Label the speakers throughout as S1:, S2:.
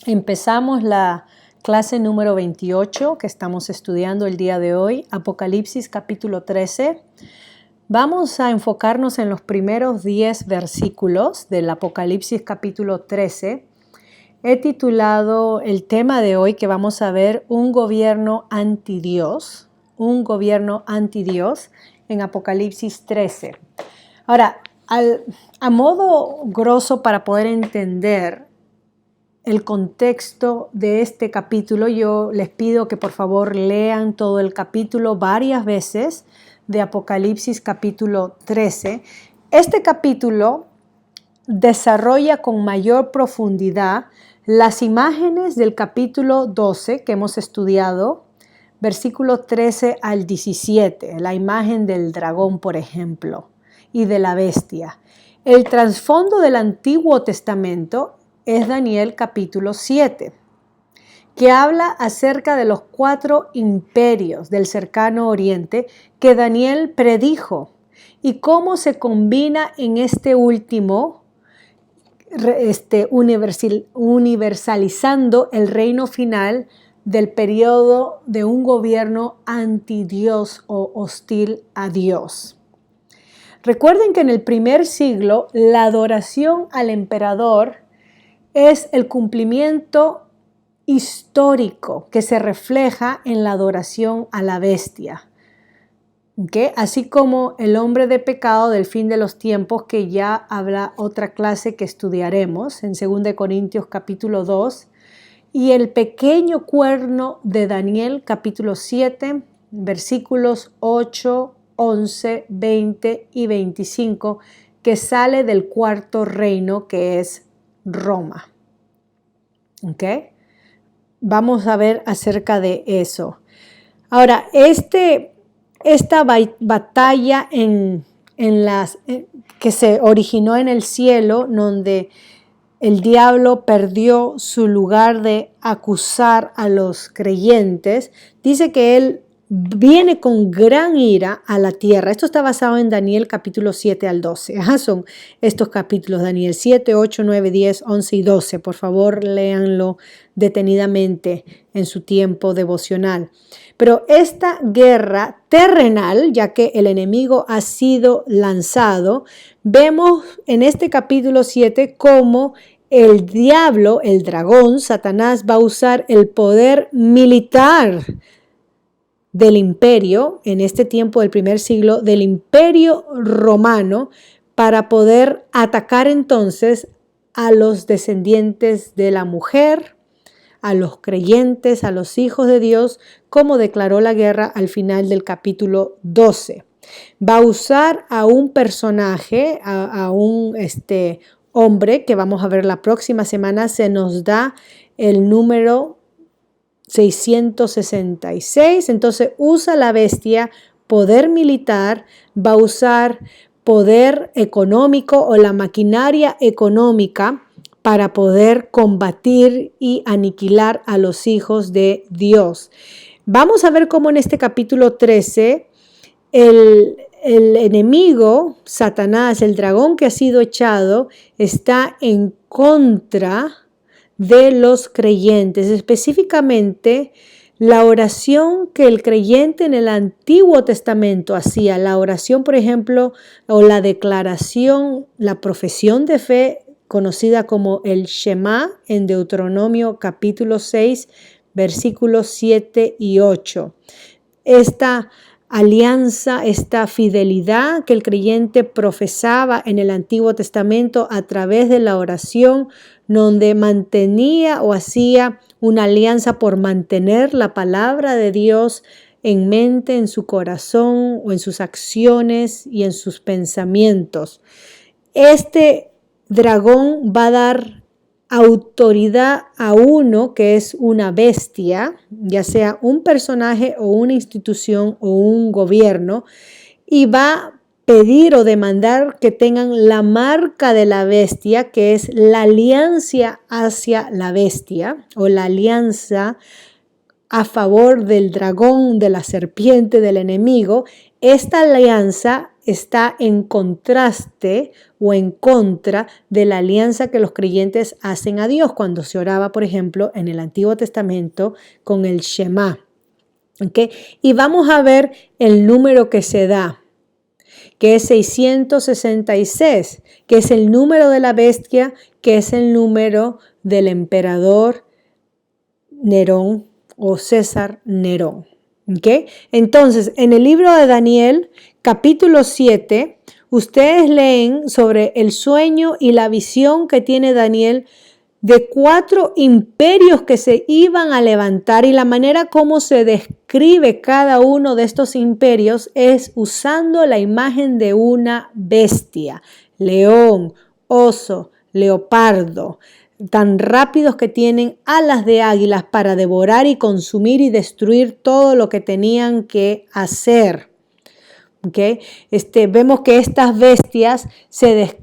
S1: Empezamos la clase número 28 que estamos estudiando el día de hoy, Apocalipsis capítulo 13. Vamos a enfocarnos en los primeros 10 versículos del Apocalipsis capítulo 13. He titulado el tema de hoy que vamos a ver un gobierno antidios, en Apocalipsis 13. Ahora, a modo grosso para poder entender el contexto de este capítulo, yo les pido que por favor lean todo el capítulo varias veces de Apocalipsis capítulo 13. Este capítulo desarrolla con mayor profundidad las imágenes del capítulo 12 que hemos estudiado, versículo 13 al 17, la imagen del dragón, por ejemplo, y de la bestia. El trasfondo del Antiguo Testamento es Daniel capítulo 7, que habla acerca de los 4 imperios del cercano oriente que Daniel predijo y cómo se combina en este último, universalizando el reino final del periodo de un gobierno antidios o hostil a Dios. Recuerden que en el primer siglo la adoración al emperador es el cumplimiento histórico que se refleja en la adoración a la bestia. ¿Okay? Así como el hombre de pecado del fin de los tiempos, que ya habrá otra clase que estudiaremos en 2 Corintios capítulo 2, y el pequeño cuerno de Daniel capítulo 7, versículos 8, 11, 20 y 25, que sale del cuarto reino que es Roma. ¿Ok? Vamos a ver acerca de eso. Ahora, esta batalla que se originó en el cielo, donde el diablo perdió su lugar de acusar a los creyentes, dice que él viene con gran ira a la tierra. Esto está basado en Daniel capítulo 7 al 12. Son estos capítulos, Daniel 7, 8, 9, 10, 11 y 12. Por favor, léanlo detenidamente en su tiempo devocional. Pero esta guerra terrenal, ya que el enemigo ha sido lanzado, vemos en este capítulo 7 cómo el diablo, el dragón, Satanás, va a usar el poder militar del imperio, en este tiempo del primer siglo, del imperio romano, para poder atacar entonces a los descendientes de la mujer, a los creyentes, a los hijos de Dios, como declaró la guerra al final del capítulo 12. Va a usar a un personaje, a un hombre, que vamos a ver la próxima semana. Se nos da el número 666, entonces usa la bestia, poder militar, va a usar poder económico o la maquinaria económica para poder combatir y aniquilar a los hijos de Dios. Vamos a ver cómo en este capítulo 13 el enemigo, Satanás, el dragón que ha sido echado, está en contra de los creyentes, específicamente la oración que el creyente en el Antiguo Testamento hacía, la oración, por ejemplo, o la declaración, la profesión de fe conocida como el Shema en Deuteronomio capítulo 6, versículos 7 y 8. Esta alianza, esta fidelidad que el creyente profesaba en el Antiguo Testamento a través de la oración, donde mantenía o hacía una alianza por mantener la palabra de Dios en mente, en su corazón o en sus acciones y en sus pensamientos. Este dragón va a dar autoridad a uno que es una bestia, ya sea un personaje o una institución o un gobierno, y va a pedir o demandar que tengan la marca de la bestia, que es la alianza hacia la bestia o la alianza a favor del dragón, de la serpiente, del enemigo. Esta alianza está en contraste o en contra de la alianza que los creyentes hacen a Dios cuando se oraba, por ejemplo, en el Antiguo Testamento con el Shema. ¿Okay? Y vamos a ver el número que se da, que es 666, que es el número de la bestia, que es el número del emperador Nerón o César Nerón. ¿Okay? Entonces, en el libro de Daniel, capítulo 7, ustedes leen sobre el sueño y la visión que tiene Daniel de 4 imperios que se iban a levantar, y la manera como se describe cada uno de estos imperios es usando la imagen de una bestia, león, oso, leopardo, tan rápidos que tienen alas de águilas para devorar y consumir y destruir todo lo que tenían que hacer. ¿Okay? Vemos que estas bestias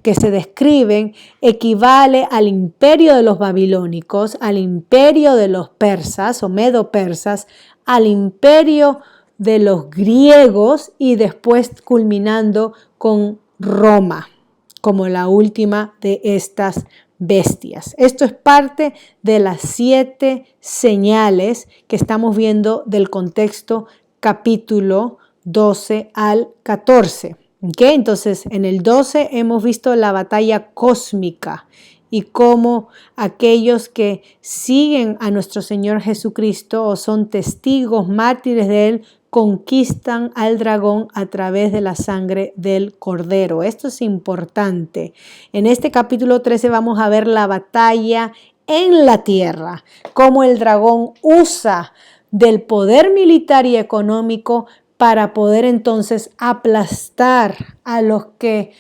S1: que se describen equivale al imperio de los babilónicos, al imperio de los persas o medo-persas, al imperio de los griegos y después culminando con Roma como la última de estas bestias. Esto es parte de las 7 señales que estamos viendo del contexto capítulo 12 al 14. ¿Okay? Entonces, en el 12 hemos visto la batalla cósmica y cómo aquellos que siguen a nuestro Señor Jesucristo o son testigos mártires de Él, conquistan al dragón a través de la sangre del cordero. Esto es importante. En este capítulo 13 vamos a ver la batalla en la tierra, cómo el dragón usa del poder militar y económico para poder entonces aplastar a los que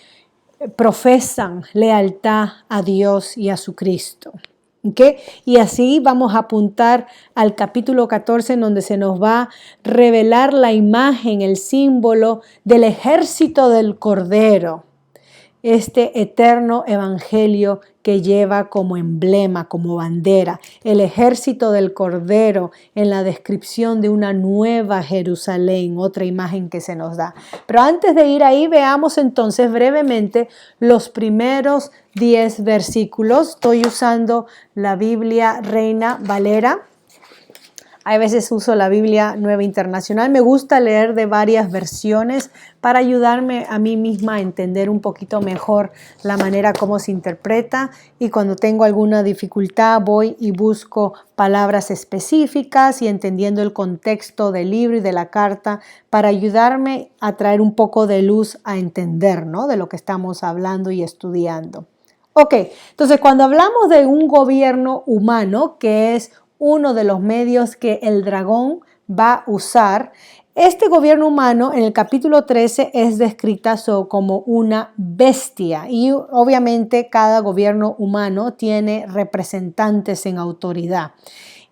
S1: profesan lealtad a Dios y a su Cristo. ¿Okay? Y así vamos a apuntar al capítulo 14, en donde se nos va a revelar la imagen, el símbolo del ejército del Cordero. Este eterno evangelio que lleva como emblema, como bandera, el ejército del Cordero en la descripción de una nueva Jerusalén, otra imagen que se nos da. Pero antes de ir ahí, veamos entonces brevemente los primeros 10 versículos. Estoy usando la Biblia Reina Valera. A veces uso la Biblia Nueva Internacional. Me gusta leer de varias versiones para ayudarme a mí misma a entender un poquito mejor la manera como se interpreta, y cuando tengo alguna dificultad voy y busco palabras específicas y entendiendo el contexto del libro y de la carta para ayudarme a traer un poco de luz a entender, ¿no?, de lo que estamos hablando y estudiando. Ok, entonces cuando hablamos de un gobierno humano, que es uno de los medios que el dragón va a usar, este gobierno humano en el capítulo 13 es descrita como una bestia, y obviamente cada gobierno humano tiene representantes en autoridad.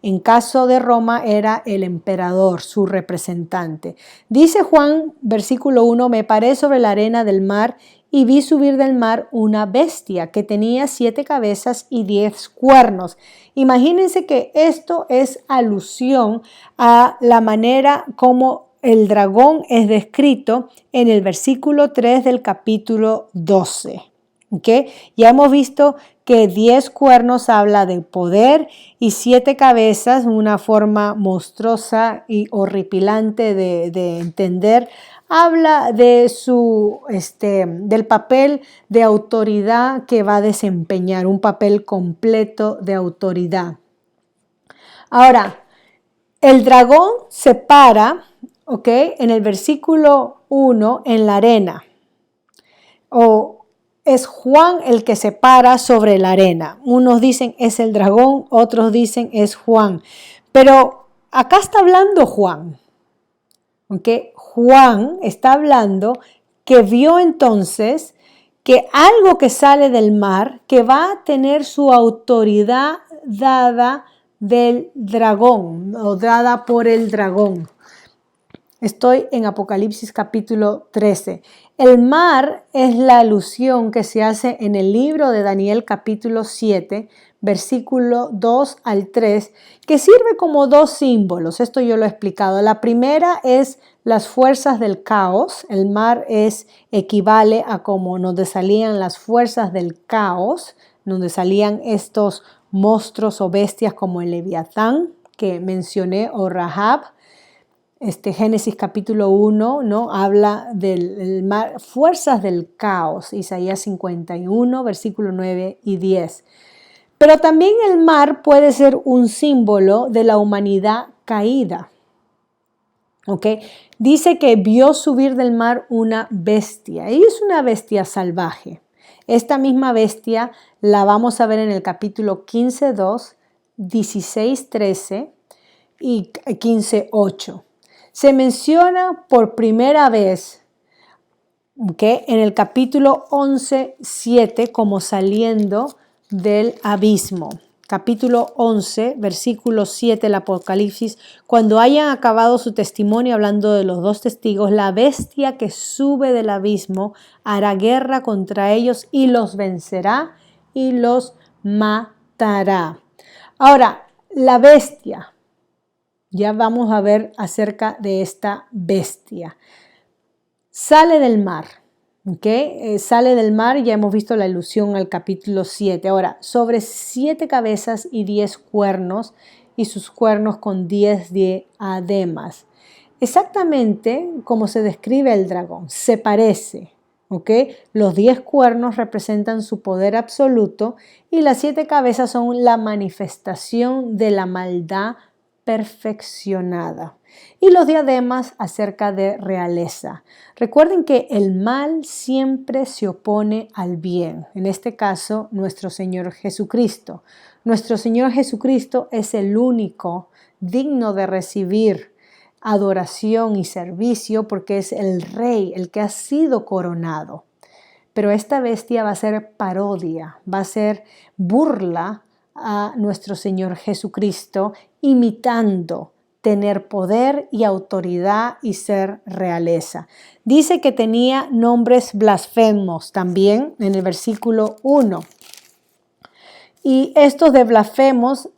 S1: En caso de Roma era el emperador, su representante. Dice Juan, versículo 1, me paré sobre la arena del mar y vi subir del mar una bestia que tenía 7 cabezas y 10 cuernos. Imagínense que esto es alusión a la manera como el dragón es descrito en el versículo 3 del capítulo 12. ¿Okay? Ya hemos visto que 10 cuernos habla de poder y 7 cabezas, una forma monstruosa y horripilante de entender, habla de del papel de autoridad que va a desempeñar, un papel completo de autoridad. Ahora, el dragón se para, ¿ok?, en el versículo 1 en la arena. Es Juan el que se para sobre la arena. Unos dicen es el dragón, otros dicen es Juan. Pero acá está hablando Juan. ¿Okay? Juan está hablando que vio entonces que algo que sale del mar, que va a tener su autoridad dada del dragón o dada por el dragón. Estoy en Apocalipsis capítulo 13. El mar es la alusión que se hace en el libro de Daniel capítulo 7 versículo 2 al 3, que sirve como dos símbolos. Esto yo lo he explicado. La primera es las fuerzas del caos. El mar equivale a como donde salían las fuerzas del caos, donde salían estos monstruos o bestias como el Leviatán que mencioné, o Rahab. Génesis capítulo 1, ¿no? Habla del mar, fuerzas del caos, Isaías 51, versículo 9 y 10. Pero también el mar puede ser un símbolo de la humanidad caída. ¿Ok? Dice que vio subir del mar una bestia, y es una bestia salvaje. Esta misma bestia la vamos a ver en el capítulo 15:2, 16:13 y 15:8. Se menciona por primera vez, ¿okay?, en el capítulo 11:7 como saliendo del abismo. Capítulo 11, versículo 7 del Apocalipsis: cuando hayan acabado su testimonio, hablando de los dos testigos, la bestia que sube del abismo hará guerra contra ellos y los vencerá y los matará. Ahora, la bestia. Ya vamos a ver acerca de esta bestia. Sale del mar, ¿ok? Sale del mar, ya hemos visto la alusión al capítulo 7. Ahora, sobre 7 cabezas y 10 cuernos, y sus cuernos con 10 diademas. Exactamente como se describe el dragón, se parece, ¿ok? Los 10 cuernos representan su poder absoluto y las 7 cabezas son la manifestación de la maldad perfeccionada. Y los diademas acerca de realeza. Recuerden que el mal siempre se opone al bien. En este caso, nuestro Señor Jesucristo. Nuestro Señor Jesucristo es el único digno de recibir adoración y servicio porque es el Rey, el que ha sido coronado. Pero esta bestia va a ser parodia, va a ser burla a nuestro Señor Jesucristo, imitando tener poder y autoridad y ser realeza. Dice que tenía nombres blasfemos también en el versículo 1. Y estos de blasfemos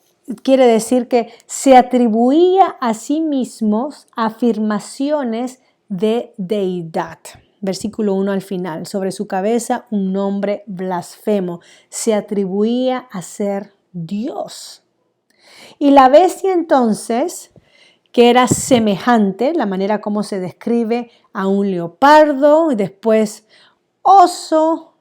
S1: quiere decir que se atribuía a sí mismos afirmaciones de deidad. Versículo 1 al final. Sobre su cabeza un nombre blasfemo. Se atribuía a ser Dios. Y la bestia entonces, que era semejante, la manera como se describe, a un leopardo, y después oso,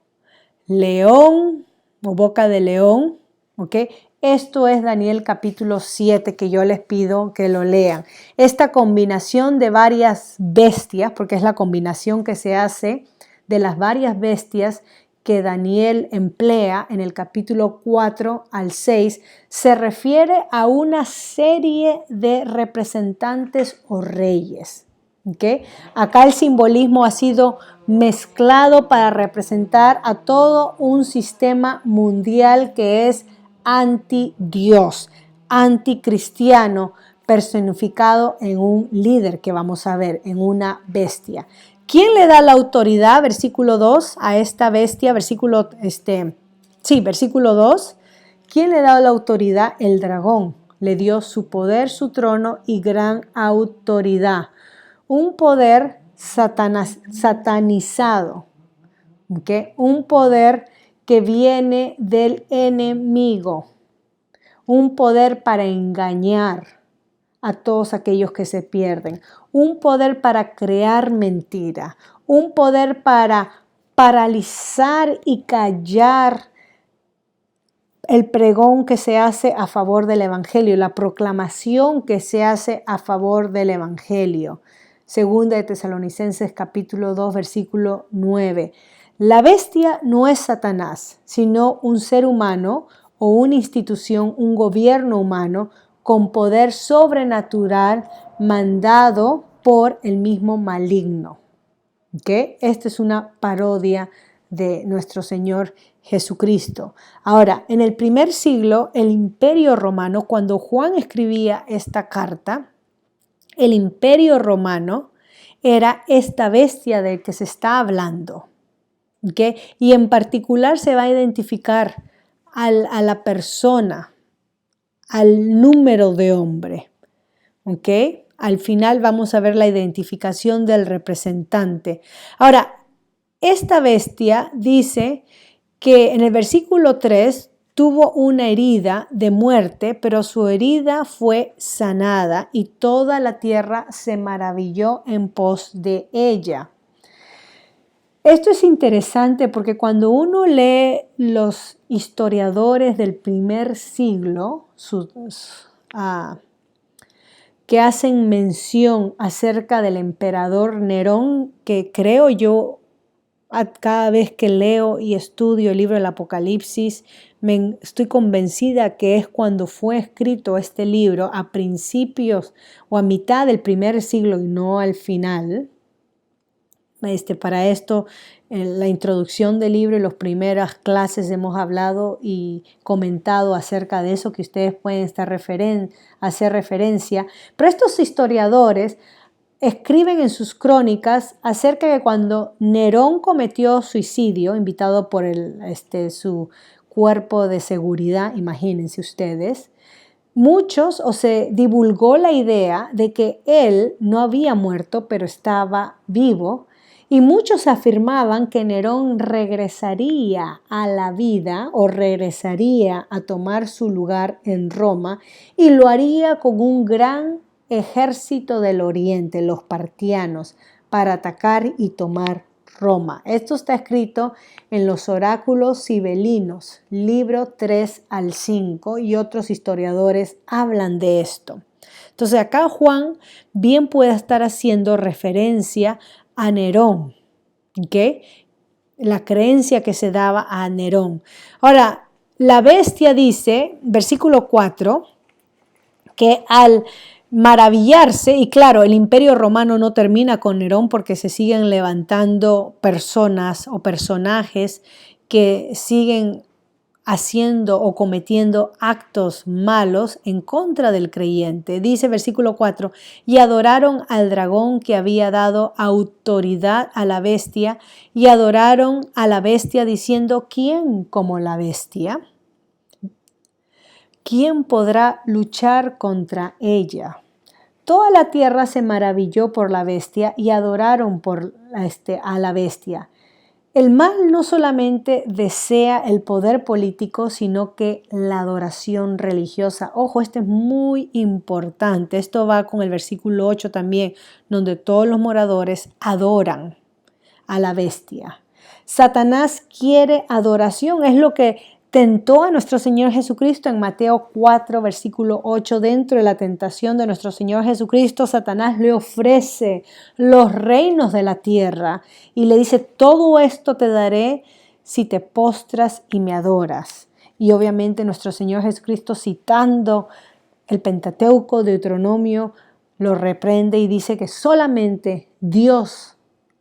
S1: león o boca de león, ¿ok? Esto es Daniel capítulo 7, que yo les pido que lo lean. Esta combinación de varias bestias, porque es la combinación que se hace de las varias bestias que Daniel emplea en el capítulo 4 al 6, se refiere a una serie de representantes o reyes. ¿Okay? Acá el simbolismo ha sido mezclado para representar a todo un sistema mundial que es anti-Dios, anticristiano, personificado en un líder que vamos a ver, en una bestia. ¿Quién le da la autoridad, versículo 2, a esta bestia? Versículo 2. ¿Quién le da la autoridad? El dragón. Le dio su poder, su trono y gran autoridad. Un poder satanizado. ¿Okay? Un poder que viene del enemigo. Un poder para engañar a todos aquellos que se pierden, un poder para crear mentira, un poder para paralizar y callar el pregón que se hace a favor del evangelio, la proclamación que se hace a favor del evangelio. Segunda de Tesalonicenses capítulo 2, versículo 9. La bestia no es Satanás, sino un ser humano o una institución, un gobierno humano con poder sobrenatural mandado por el mismo maligno. ¿Okay? Esta es una parodia de nuestro Señor Jesucristo. Ahora, en el primer siglo, el Imperio Romano, cuando Juan escribía esta carta, el Imperio Romano era esta bestia del que se está hablando. ¿Okay? Y en particular se va a identificar a la persona, al número de hombre. ¿Ok? Al final vamos a ver la identificación del representante. Ahora, esta bestia dice que en el versículo 3 tuvo una herida de muerte, pero su herida fue sanada y toda la tierra se maravilló en pos de ella. Esto es interesante porque cuando uno lee los historiadores del primer siglo, que hacen mención acerca del emperador Nerón, que creo yo, cada vez que leo y estudio el libro del Apocalipsis, estoy convencida que es cuando fue escrito este libro, a principios o a mitad del primer siglo y no al final. Para esto, en la introducción del libro y las primeras clases hemos hablado y comentado acerca de eso, que ustedes pueden hacer referencia. Pero estos historiadores escriben en sus crónicas acerca de cuando Nerón cometió suicidio, invitado por su cuerpo de seguridad, imagínense ustedes. Se divulgó la idea de que él no había muerto, pero estaba vivo. Y muchos afirmaban que Nerón regresaría a la vida o regresaría a tomar su lugar en Roma y lo haría con un gran ejército del oriente, los partianos, para atacar y tomar Roma. Esto está escrito en los oráculos sibelinos, libro 3 al 5, y otros historiadores hablan de esto. Entonces acá Juan bien puede estar haciendo referencia a Nerón, ¿ok? La creencia que se daba a Nerón. Ahora, la bestia dice, versículo 4, que al maravillarse, y claro, el imperio romano no termina con Nerón porque se siguen levantando personas o personajes que siguen haciendo o cometiendo actos malos en contra del creyente. Dice versículo 4, y adoraron al dragón que había dado autoridad a la bestia, y adoraron a la bestia diciendo, ¿quién como la bestia? ¿Quién podrá luchar contra ella? Toda la tierra se maravilló por la bestia y adoraron a la bestia. El mal no solamente desea el poder político, sino que la adoración religiosa. Ojo, esto es muy importante. Esto va con el versículo 8 también, donde todos los moradores adoran a la bestia. Satanás quiere adoración, es lo que tentó a nuestro Señor Jesucristo en Mateo 4, versículo 8. Dentro de la tentación de nuestro Señor Jesucristo, Satanás le ofrece los reinos de la tierra y le dice, todo esto te daré si te postras y me adoras. Y obviamente nuestro Señor Jesucristo, citando el Pentateuco, Deuteronomio, lo reprende y dice que solamente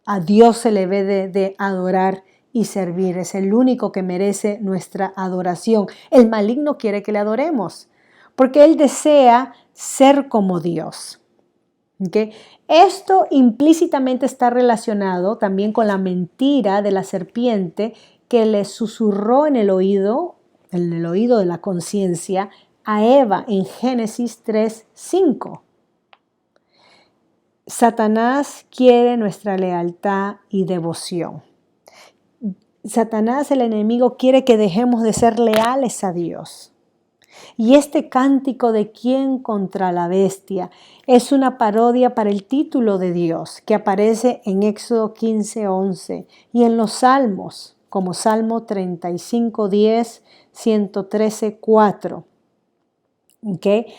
S1: a Dios se le debe de adorar y servir. Es el único que merece nuestra adoración. El maligno quiere que le adoremos porque él desea ser como Dios. ¿Okay? Esto implícitamente está relacionado también con la mentira de la serpiente que le susurró en el oído de la conciencia a Eva en Génesis 3:5. Satanás quiere nuestra lealtad y devoción. Satanás, el enemigo, quiere que dejemos de ser leales a Dios. Y este cántico de quién contra la bestia es una parodia para el título de Dios que aparece en Éxodo 15:11 y en los Salmos, como Salmo 35:10, 113:4. ¿Okay?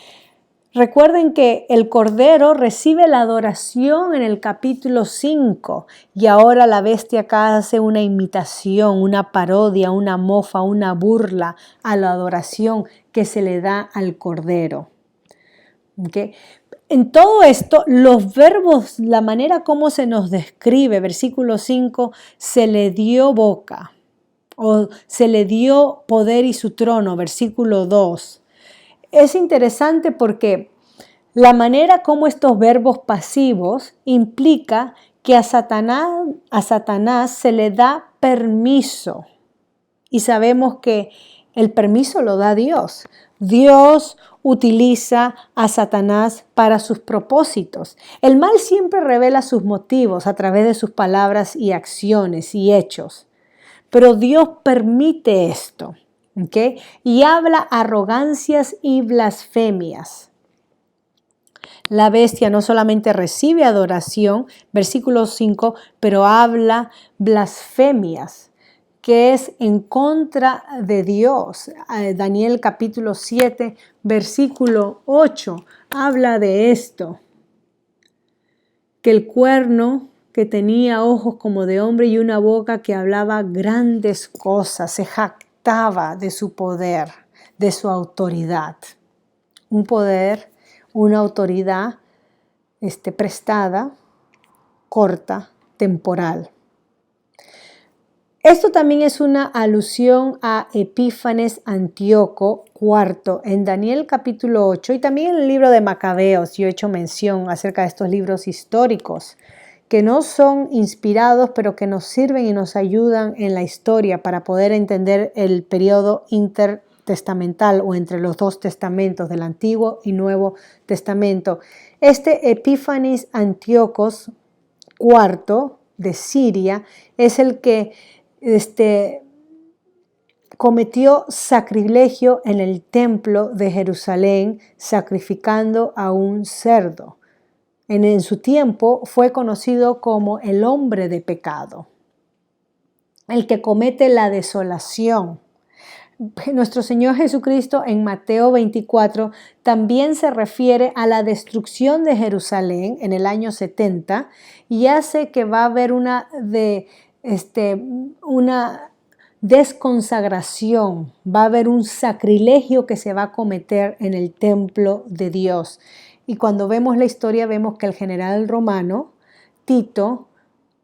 S1: Recuerden que el Cordero recibe la adoración en el capítulo 5 y ahora la bestia acá hace una imitación, una parodia, una mofa, una burla a la adoración que se le da al Cordero. ¿Okay? En todo esto, los verbos, la manera como se nos describe, versículo 5, se le dio boca o se le dio poder y su trono, versículo 2. Es interesante porque la manera como estos verbos pasivos implica que a Satanás se le da permiso. Y sabemos que El permiso lo da Dios. Dios utiliza a Satanás para sus propósitos. El mal siempre revela sus motivos a través de sus palabras y acciones y hechos. Pero Dios permite esto, ¿ok? Y habla arrogancias y blasfemias. La bestia no solamente recibe adoración, versículo 5, pero habla blasfemias, que es en contra de Dios. Daniel capítulo 7, versículo 8, habla de esto, que el cuerno que tenía ojos como de hombre y una boca que hablaba grandes cosas, se jactaba de su poder, de su autoridad. Un poder, una autoridad prestada, corta, temporal. Esto también es una alusión a Epífanes Antíoco IV en Daniel capítulo 8 y también en el libro de Macabeos. Yo he hecho mención acerca de estos libros históricos que no son inspirados, pero que nos sirven y nos ayudan en la historia para poder entender el periodo intertestamental o entre los dos testamentos del Antiguo y Nuevo Testamento. Este Epífanes Antíocos IV de Siria es el que cometió sacrilegio en el templo de Jerusalén, sacrificando a un cerdo. En su tiempo fue conocido como el hombre de pecado, el que comete la desolación. Nuestro Señor Jesucristo en Mateo 24 también se refiere a la destrucción de Jerusalén en el año 70 y hace que va a haber una desconsagración, va a haber un sacrilegio que se va a cometer en el templo de Dios. Y cuando vemos la historia vemos que el general romano, Tito,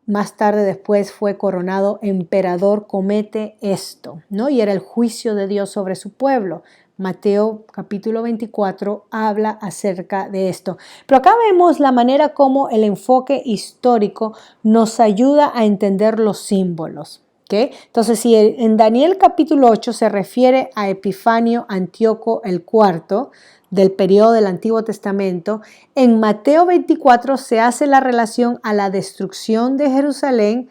S1: más tarde después fue coronado emperador, comete esto, ¿no? Y era el juicio de Dios sobre su pueblo. Mateo capítulo 24 habla acerca de esto. Pero acá vemos la manera como el enfoque histórico nos ayuda a entender los símbolos. ¿Okay? Entonces, si en Daniel capítulo 8 se refiere a Epifanio Antíoco IV del periodo del Antiguo Testamento, en Mateo 24 se hace la relación a la destrucción de Jerusalén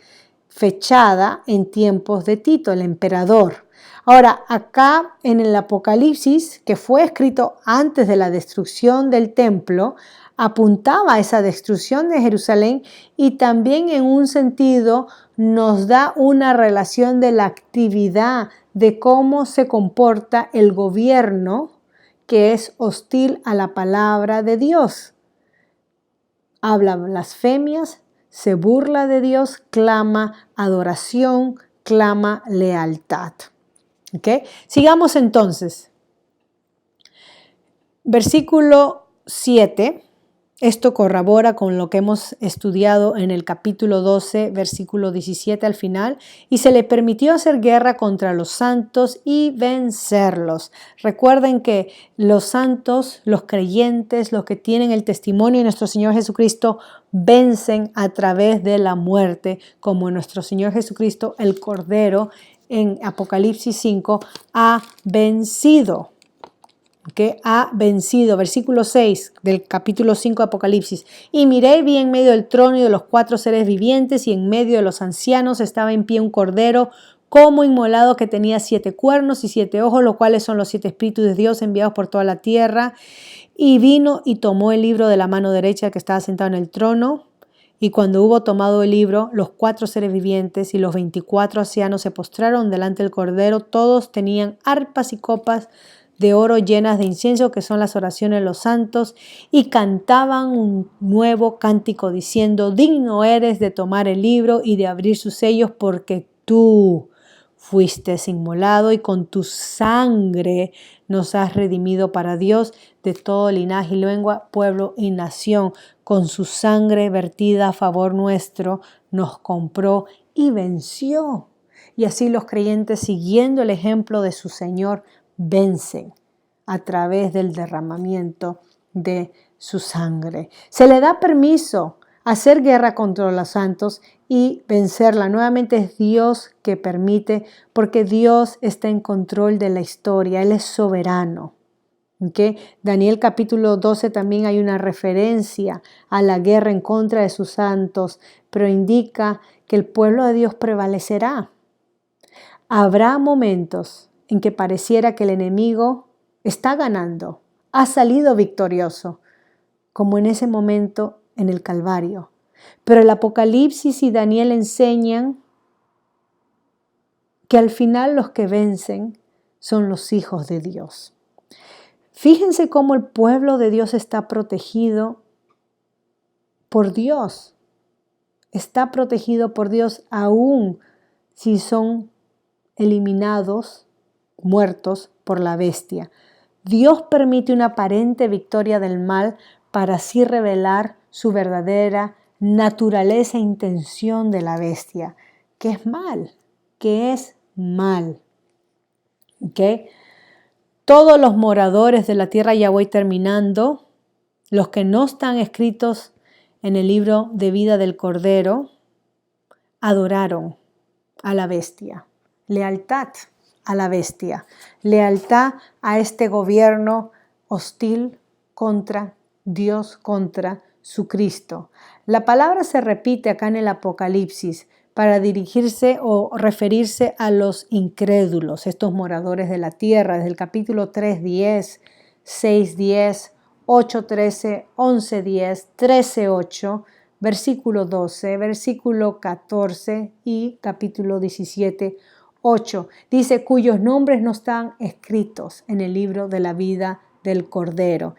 S1: fechada en tiempos de Tito, el emperador. Ahora, acá en el Apocalipsis, que fue escrito antes de la destrucción del templo, apuntaba a esa destrucción de Jerusalén y también en un sentido nos da una relación de la actividad de cómo se comporta el gobierno que es hostil a la palabra de Dios. Habla blasfemias, se burla de Dios, clama adoración, clama lealtad. ¿Okay? Sigamos entonces. Versículo 7. Esto corrobora con lo que hemos estudiado en el capítulo 12, versículo 17 al final, y se le permitió hacer guerra contra los santos y vencerlos. Recuerden que los santos, los creyentes, los que tienen el testimonio de nuestro Señor Jesucristo, vencen a través de la muerte, como nuestro Señor Jesucristo, el Cordero, en Apocalipsis 5, ha vencido. Que ha vencido, versículo 6 del capítulo 5 de Apocalipsis. Y miré y vi en medio del trono y de los 4 seres vivientes y en medio de los ancianos estaba en pie un cordero como inmolado que tenía 7 cuernos y 7 ojos, los cuales son los 7 espíritus de Dios enviados por toda la tierra. Y vino y tomó el libro de la mano derecha que estaba sentado en el trono. Y cuando hubo tomado el libro, los 4 seres vivientes y los 24 ancianos se postraron delante del cordero. Todos tenían arpas y copas de oro llenas de incienso, que son las oraciones de los santos, y cantaban un nuevo cántico diciendo: digno eres de tomar el libro y de abrir sus sellos, porque tú fuiste inmolado y con tu sangre nos has redimido para Dios de todo linaje y lengua, pueblo y nación. Con su sangre vertida a favor nuestro nos compró y venció. Y así los creyentes, siguiendo el ejemplo de su Señor, vencen a través del derramamiento de su sangre. Se le da permiso hacer guerra contra los santos y vencerla. Nuevamente es Dios que permite, porque Dios está en control de la historia, Él es soberano. ¿Okay? Daniel capítulo 12 también hay una referencia a la guerra en contra de sus santos, pero indica que el pueblo de Dios prevalecerá. Habrá momentos en que pareciera que el enemigo está ganando, ha salido victorioso, como en ese momento en el Calvario. Pero el Apocalipsis y Daniel enseñan que al final los que vencen son los hijos de Dios. Fíjense cómo el pueblo de Dios está protegido por Dios. Está protegido por Dios aún si son eliminados, muertos por la bestia. Dios permite una aparente victoria del mal para así revelar su verdadera naturaleza e intención de la bestia, que es mal, que es mal. ¿Okay? Todos los moradores de la tierra, ya voy terminando, los que no están escritos en el libro de vida del Cordero, adoraron a la bestia. Lealtad a la bestia, lealtad a este gobierno hostil contra Dios, contra su Cristo. La palabra se repite acá en el Apocalipsis para dirigirse o referirse a los incrédulos, estos moradores de la tierra, desde el capítulo 3:10, 6:10, 8:13, 11:10, 13:8, versículo 12, versículo 14 y capítulo 17:8. Dice, cuyos nombres no están escritos en el libro de la vida del Cordero.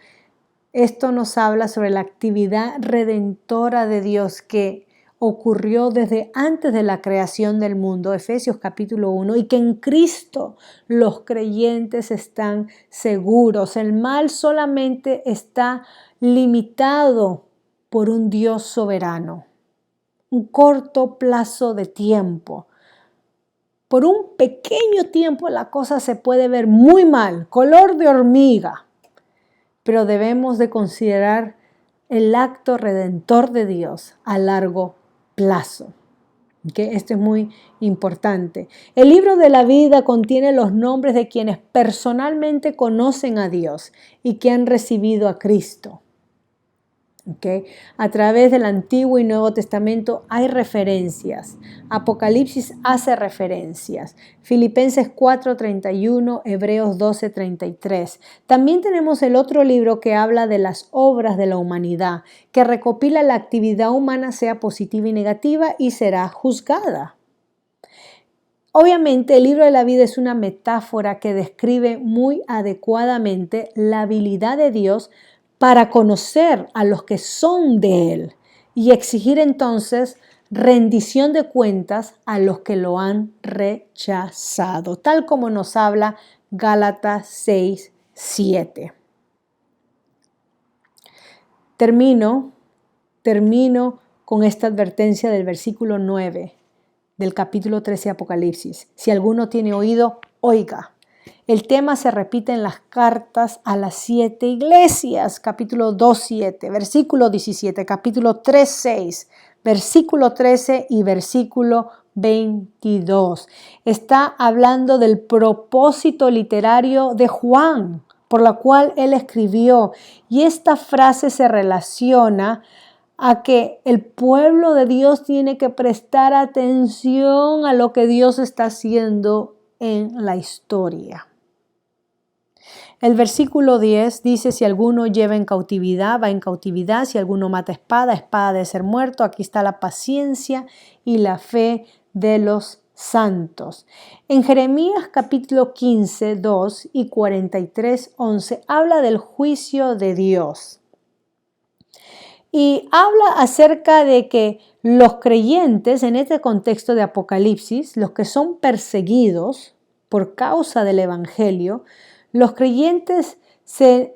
S1: Esto nos habla sobre la actividad redentora de Dios que ocurrió desde antes de la creación del mundo, Efesios capítulo 1, y que en Cristo los creyentes están seguros. El mal solamente está limitado por un Dios soberano, un corto plazo de tiempo. Por un pequeño tiempo la cosa se puede ver muy mal, color de hormiga, pero debemos de considerar el acto redentor de Dios a largo plazo. ¿Okay? Esto es muy importante. El libro de la vida contiene los nombres de quienes personalmente conocen a Dios y que han recibido a Cristo. ¿Okay? A través del Antiguo y Nuevo Testamento hay referencias. Apocalipsis hace referencias. Filipenses 4:31, Hebreos 12:33. También tenemos el otro libro que habla de las obras de la humanidad, que recopila la actividad humana, sea positiva y negativa, y será juzgada. Obviamente, el libro de la vida es una metáfora que describe muy adecuadamente la habilidad de Dios para conocer a los que son de Él y exigir entonces rendición de cuentas a los que lo han rechazado, tal como nos habla Gálatas 6:7. Termino con esta advertencia del versículo 9 del capítulo 13 Apocalipsis. Si alguno tiene oído, oiga. El tema se repite en las cartas a las 7 iglesias, capítulo 2:7, versículo 17, capítulo 3:6, versículo 13 y versículo 22. Está hablando del propósito literario de Juan, por la cual él escribió, y esta frase se relaciona a que el pueblo de Dios tiene que prestar atención a lo que Dios está haciendo en la historia. El versículo 10 dice, si alguno lleva en cautividad, va en cautividad. Si alguno mata espada, espada de ser muerto. Aquí está la paciencia y la fe de los santos. En Jeremías capítulo 15, 2 y 43, 11 habla del juicio de Dios. Y habla acerca de que los creyentes, en este contexto de Apocalipsis, los que son perseguidos por causa del Evangelio, los creyentes se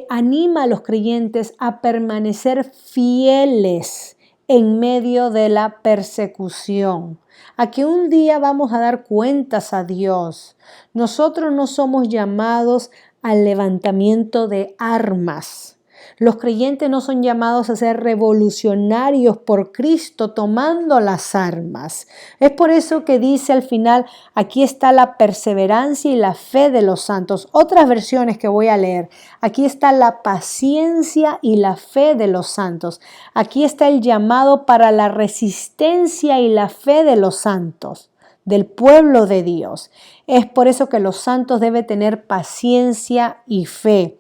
S1: anima a los creyentes a permanecer fieles en medio de la persecución, a que un día vamos a dar cuentas a Dios. Nosotros no somos llamados al levantamiento de armas. Los creyentes no son llamados a ser revolucionarios por Cristo tomando las armas. Es por eso que dice al final, aquí está la perseverancia y la fe de los santos. Otras versiones que voy a leer. Aquí está la paciencia y la fe de los santos. Aquí está el llamado para la resistencia y la fe de los santos, del pueblo de Dios. Es por eso que los santos deben tener paciencia y fe.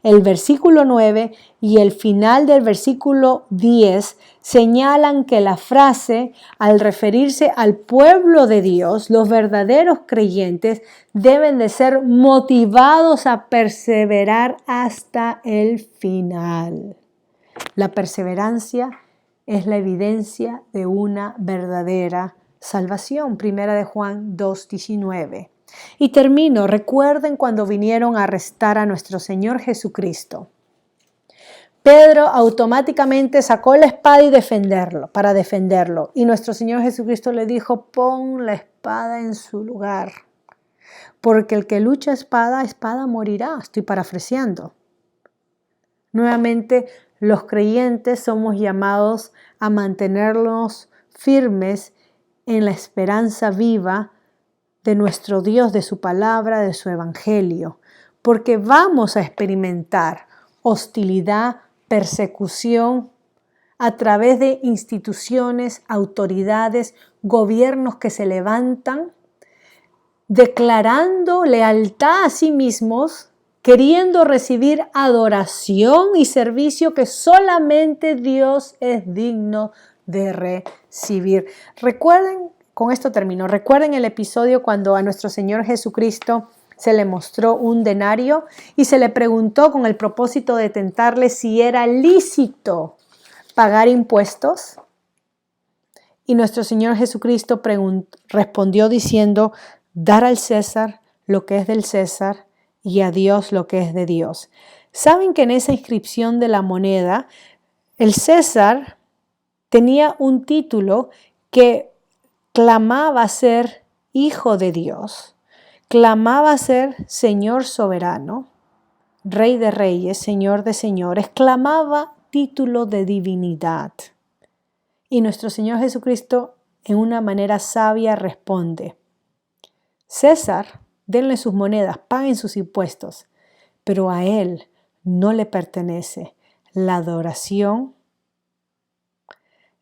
S1: El versículo 9 y el final del versículo 10 señalan que la frase, al referirse al pueblo de Dios, los verdaderos creyentes deben de ser motivados a perseverar hasta el final. La perseverancia es la evidencia de una verdadera salvación. Primera de Juan 2:19. Y termino. Recuerden cuando vinieron a arrestar a nuestro Señor Jesucristo. Pedro automáticamente sacó la espada para defenderlo. Y nuestro Señor Jesucristo le dijo, pon la espada en su lugar. Porque el que lucha espada morirá. Estoy parafraseando. Nuevamente, los creyentes somos llamados a mantenernos firmes en la esperanza viva de nuestro Dios, de su palabra, de su evangelio, porque vamos a experimentar hostilidad, persecución a través de instituciones, autoridades, gobiernos que se levantan, declarando lealtad a sí mismos, queriendo recibir adoración y servicio que solamente Dios es digno de recibir. Recuerden, con esto termino, recuerden el episodio cuando a nuestro Señor Jesucristo se le mostró un denario y se le preguntó con el propósito de tentarle si era lícito pagar impuestos. Y nuestro Señor Jesucristo respondió diciendo, dar al César lo que es del César y a Dios lo que es de Dios. ¿Saben que en esa inscripción de la moneda, el César tenía un título que clamaba ser hijo de Dios, clamaba ser Señor soberano, Rey de reyes, Señor de señores, clamaba título de divinidad? Y nuestro Señor Jesucristo, en una manera sabia, responde, César, denle sus monedas, paguen sus impuestos, pero a él no le pertenece la adoración,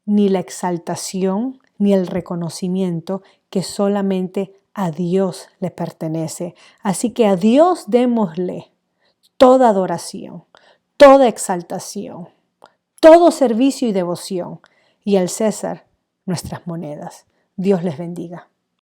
S1: ni la exaltación, ni el reconocimiento que solamente a Dios le pertenece. Así que a Dios démosle toda adoración, toda exaltación, todo servicio y devoción, y al César nuestras monedas. Dios les bendiga.